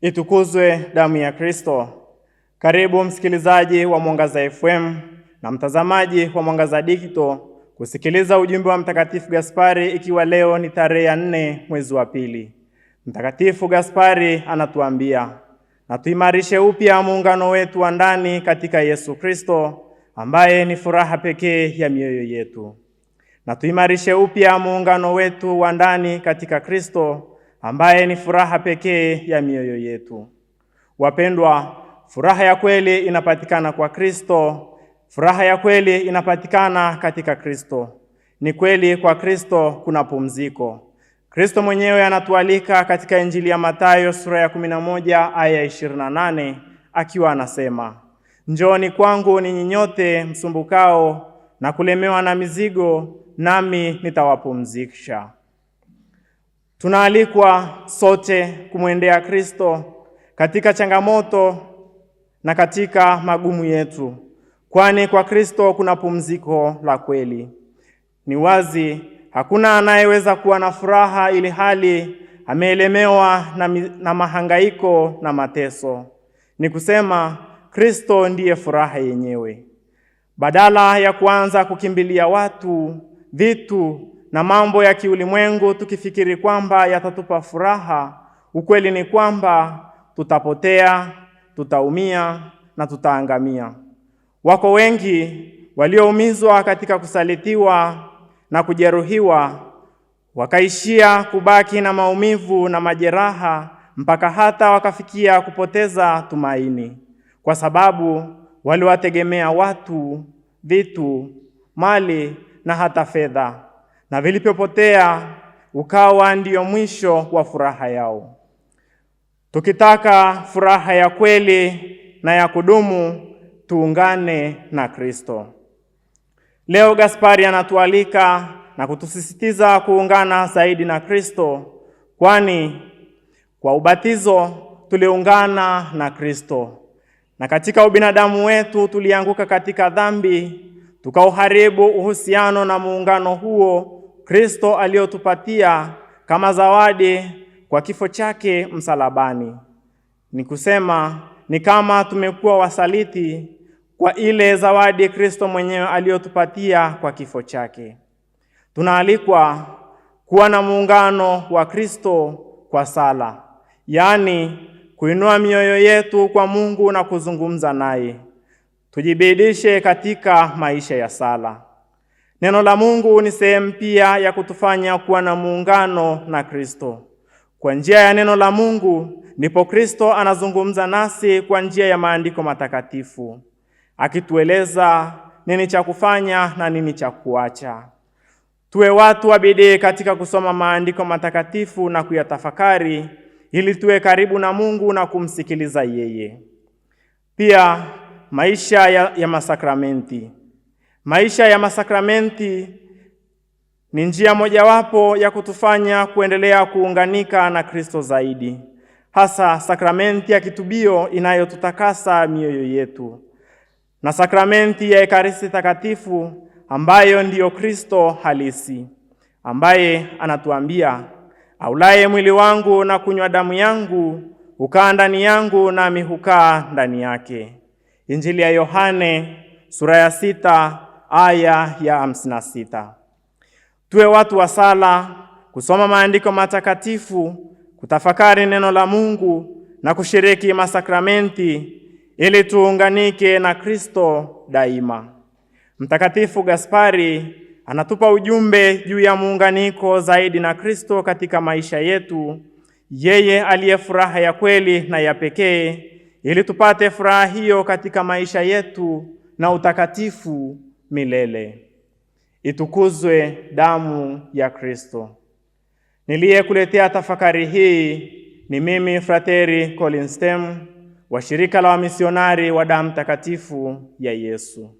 Itukuzwe damu ya Kristo! Karibu msikilizaji wa Mwangaza FM na mtazamaji wa Mwangaza Digital kusikiliza ujumbe wa Mtakatifu Gaspari, ikiwa leo ni tarehe ya 4 mwezi wa pili. Mtakatifu Gaspari anatuambia, na tuimarishe upya muungano wetu wa ndani katika Yesu Kristo, ambaye ni furaha pekee ya mioyo yetu. Na tuimarishe upya muungano wetu wa ndani katika Kristo, ambaye ni furaha pekee ya mioyo yetu. Wapendwa, furaha ya kweli inapatikana kwa Kristo. Furaha ya kweli inapatikana katika Kristo. Ni kweli kwa Kristo kuna pumziko. Kristo mwenyewe anatualika katika Injili ya Mathayo sura ya 11 aya 28 akiwa anasema, "Njooni kwangu ninyi nyote msumbukao na kulemewa na mizigo, nami nitawapumzisha." Tunaalikwa sote kumwendea Kristo katika changamoto na katika magumu yetu, kwani kwa Kristo kuna pumziko la kweli. Ni wazi hakuna anayeweza kuwa na furaha ili hali ameelemewa na mahangaiko na mateso. Ni kusema Kristo ndiye furaha yenyewe. Badala ya kuanza kukimbilia watu, vitu na mambo ya kiulimwengu tukifikiri kwamba yatatupa furaha, ukweli ni kwamba tutapotea, tutaumia na tutaangamia. Wako wengi walioumizwa katika kusalitiwa na kujeruhiwa, wakaishia kubaki na maumivu na majeraha, mpaka hata wakafikia kupoteza tumaini, kwa sababu waliwategemea watu, vitu, mali na hata fedha, na vilipopotea ukawa ndiyo mwisho wa furaha yao. Tukitaka furaha ya kweli na ya kudumu, tuungane na Kristo. Leo Gaspari anatualika na kutusisitiza kuungana zaidi na Kristo, kwani kwa ubatizo tuliungana na Kristo. Na katika ubinadamu wetu tulianguka katika dhambi, tukauharibu uhusiano na muungano huo Kristo aliotupatia kama zawadi kwa kifo chake msalabani. Ni kusema ni kama tumekuwa wasaliti kwa ile zawadi Kristo mwenyewe aliotupatia kwa kifo chake. Tunaalikwa kuwa na muungano wa Kristo kwa sala, yaani kuinua mioyo yetu kwa Mungu na kuzungumza naye. Tujibidishe katika maisha ya sala. Neno la Mungu ni sehemu pia ya kutufanya kuwa na muungano na Kristo. Kwa njia ya neno la Mungu ndipo Kristo anazungumza nasi kwa njia ya maandiko matakatifu, akitueleza nini cha kufanya na nini cha kuacha. Tuwe watu wa bidii katika kusoma maandiko matakatifu na kuyatafakari, ili tuwe karibu na Mungu na kumsikiliza yeye. Pia maisha ya masakramenti. Maisha ya masakramenti ni njia mojawapo ya kutufanya kuendelea kuunganika na Kristo zaidi, hasa sakramenti ya kitubio inayotutakasa mioyo yetu, na sakramenti ya Ekaristi Takatifu ambayo ndiyo Kristo halisi, ambaye anatuambia, "Aulaye mwili wangu na kunywa damu yangu hukaa ndani yangu, nami hukaa ndani yake." Injili ya Yohane sura ya 6 aya ya 56. Tuwe watu wa sala, kusoma maandiko matakatifu, kutafakari neno la Mungu na kushiriki masakramenti ili tuunganike na Kristo daima. Mtakatifu Gaspari anatupa ujumbe juu ya muunganiko zaidi na Kristo katika maisha yetu, yeye aliye furaha ya kweli na ya pekee, ili tupate furaha hiyo katika maisha yetu na utakatifu milele. Itukuzwe damu ya Kristo! Niliyekuletea tafakari hii ni mimi Frateri Colin Stem wa shirika la wamisionari wa damu takatifu ya Yesu.